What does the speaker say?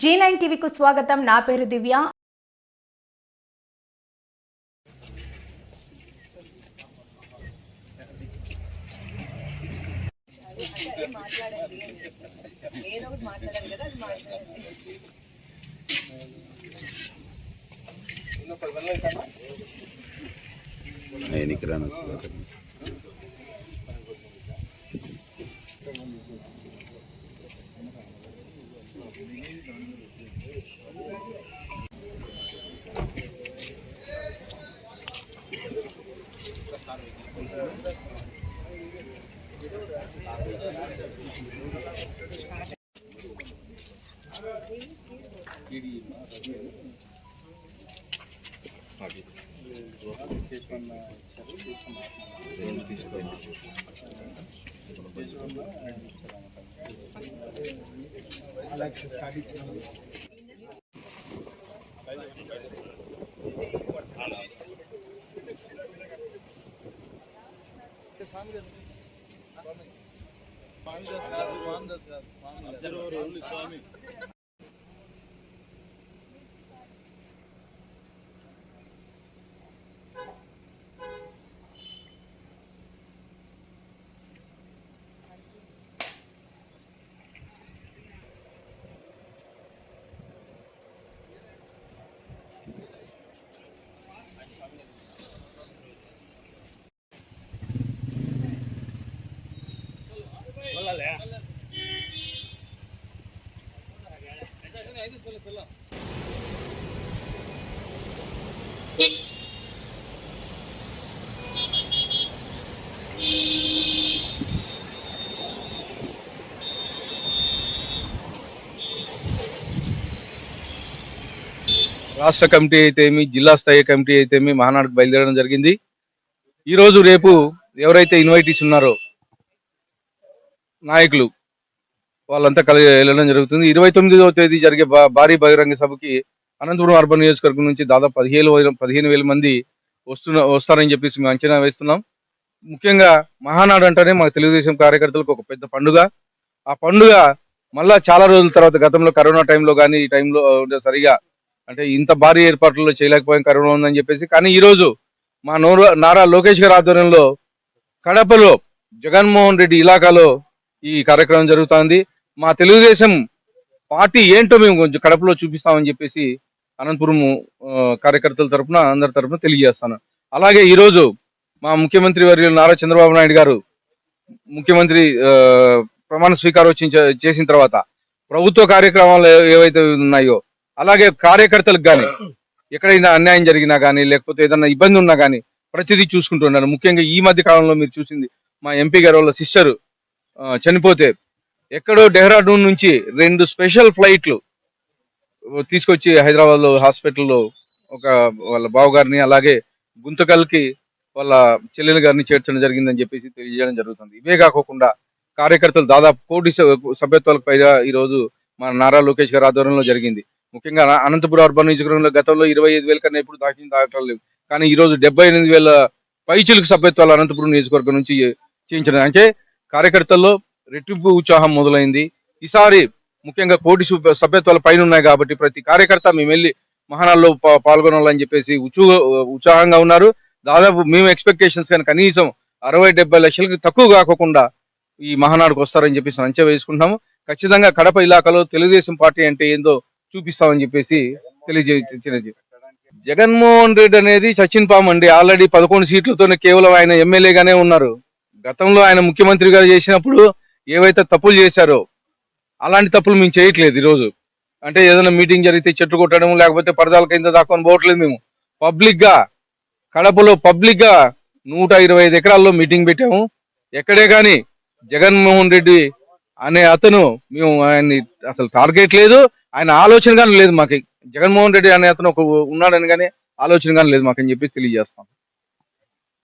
G9 టీవీకు స్వాగతం. నా పేరు దివ్య. రాష్ట్ర కమిటీ అయితేమి, జిల్లా స్థాయి కమిటీ అయితేమి మహానాడుకు బయలుదేరడం జరిగింది. ఈ రోజు రేపు ఎవరైతే ఇన్వైటీస్ ఉన్నారో నాయకులు వాళ్ళంతా వెళ్ళడం జరుగుతుంది. 29వ తేదీ జరిగే భారీ బహిరంగ సభకి అనంతపురం అర్బన్ నియోజకవర్గం నుంచి దాదాపు 15,000 మంది వస్తారని చెప్పేసి మేము అంచనా వేస్తున్నాం. ముఖ్యంగా మహానాడు అంటేనే మా తెలుగుదేశం కార్యకర్తలకు ఒక పెద్ద పండుగ. ఆ పండుగ మళ్ళా చాలా రోజుల తర్వాత, గతంలో కరోనా టైంలో కానీ ఈ టైంలో సరిగా అంటే ఇంత భారీ ఏర్పాట్లలో చేయలేకపోయాం, కరోనా ఉందని చెప్పేసి. కానీ ఈ రోజు మా నారా లోకేష్ గారి ఆధ్వర్యంలో కడపలో జగన్మోహన్ రెడ్డి ఇలాకాలో ఈ కార్యక్రమం జరుగుతోంది. మా తెలుగుదేశం పార్టీ ఏంటో మేము కొంచెం కడపలో చూపిస్తామని చెప్పేసి అనంతపురం కార్యకర్తల తరఫున అందరి తరఫున తెలియజేస్తాను. అలాగే ఈరోజు మా ముఖ్యమంత్రి వర్యులు నారా చంద్రబాబు నాయుడు గారు ముఖ్యమంత్రి ప్రమాణ స్వీకారం చేసిన తర్వాత ప్రభుత్వ కార్యక్రమాలు ఏవైతే ఉన్నాయో, అలాగే కార్యకర్తలకు కానీ ఎక్కడైనా అన్యాయం జరిగినా కానీ లేకపోతే ఏదైనా ఇబ్బంది ఉన్నా కానీ ప్రతిదీ చూసుకుంటున్నారు. ముఖ్యంగా ఈ మధ్య కాలంలో మీరు చూసింది మా ఎంపీ గారు వాళ్ళ సిస్టర్ చనిపోతే ఎక్కడో డెహ్రాడూన్ నుంచి 2 స్పెషల్ ఫ్లైట్లు తీసుకొచ్చి హైదరాబాద్లో హాస్పిటల్లో ఒక వాళ్ళ బావగారిని, అలాగే గుంతకల్కి వాళ్ళ చెల్లెల గారిని చేర్చడం జరిగిందని చెప్పేసి తెలియజేయడం జరుగుతుంది. ఇవే కాకుండా కార్యకర్తలు దాదాపు 1 కోటి సభ్యత్వాలకు పైగా ఈరోజు మా నారా లోకేష్ గారి ఆధ్వర్యంలో జరిగింది. ముఖ్యంగా అనంతపురం అర్బన్ నియోజకవర్గంలో గతంలో 25,000 కన్నా ఎప్పుడు దాఖలు లేవు. కానీ ఈ రోజు 78,000 పైచిలకు సభ్యత్వాలు అనంతపురం నియోజకవర్గం నుంచి చేయించడం అంటే కార్యకర్తల్లో రెట్టింపు ఉత్సాహం మొదలైంది. ఈసారి ముఖ్యంగా 1 కోటి సభ్యత్వాల పైన ఉన్నాయి కాబట్టి ప్రతి కార్యకర్త మేము వెళ్ళి మహానాడులో పాల్గొనాలని చెప్పేసి ఉత్సాహంగా ఉన్నారు. దాదాపు మేము ఎక్స్పెక్టేషన్స్ కానీ కనీసం 60-70 లక్షలకు తక్కువ కాకుండా ఈ మహానాడుకు వస్తారని చెప్పేసి అంచనా వేసుకుంటాము. ఖచ్చితంగా కడప ఇలాకాలో తెలుగుదేశం పార్టీ అంటే ఏందో చూపిస్తామని చెప్పేసి తెలియజేసినది. జగన్మోహన్ రెడ్డి అనేది సచిన్ పామ్ అండి. ఆల్రెడీ 11 సీట్లతోనే కేవలం ఆయన ఎమ్మెల్యేగానే ఉన్నారు. గతంలో ఆయన ముఖ్యమంత్రిగా చేసినప్పుడు ఏవైతే తప్పులు చేశారో అలాంటి తప్పులు మేము చేయట్లేదు. ఈరోజు అంటే ఏదైనా మీటింగ్ జరిగితే చెట్టు కొట్టడం, లేకపోతే పరదాల కింద దాక్కొని పోవట్లేదు. మేము పబ్లిక్ గా కడపలో 125 ఎకరాల్లో మీటింగ్ పెట్టాము. ఎక్కడే కానీ జగన్మోహన్ రెడ్డి అనే అతను మేము ఆయన్ని అసలు టార్గెట్ లేదు, ఆయన ఆలోచన కానీ లేదు మాకు. జగన్మోహన్ రెడ్డి అనే అతను ఉన్నాడని కానీ ఆలోచన కానీ లేదు మాకని చెప్పి తెలియజేస్తాం.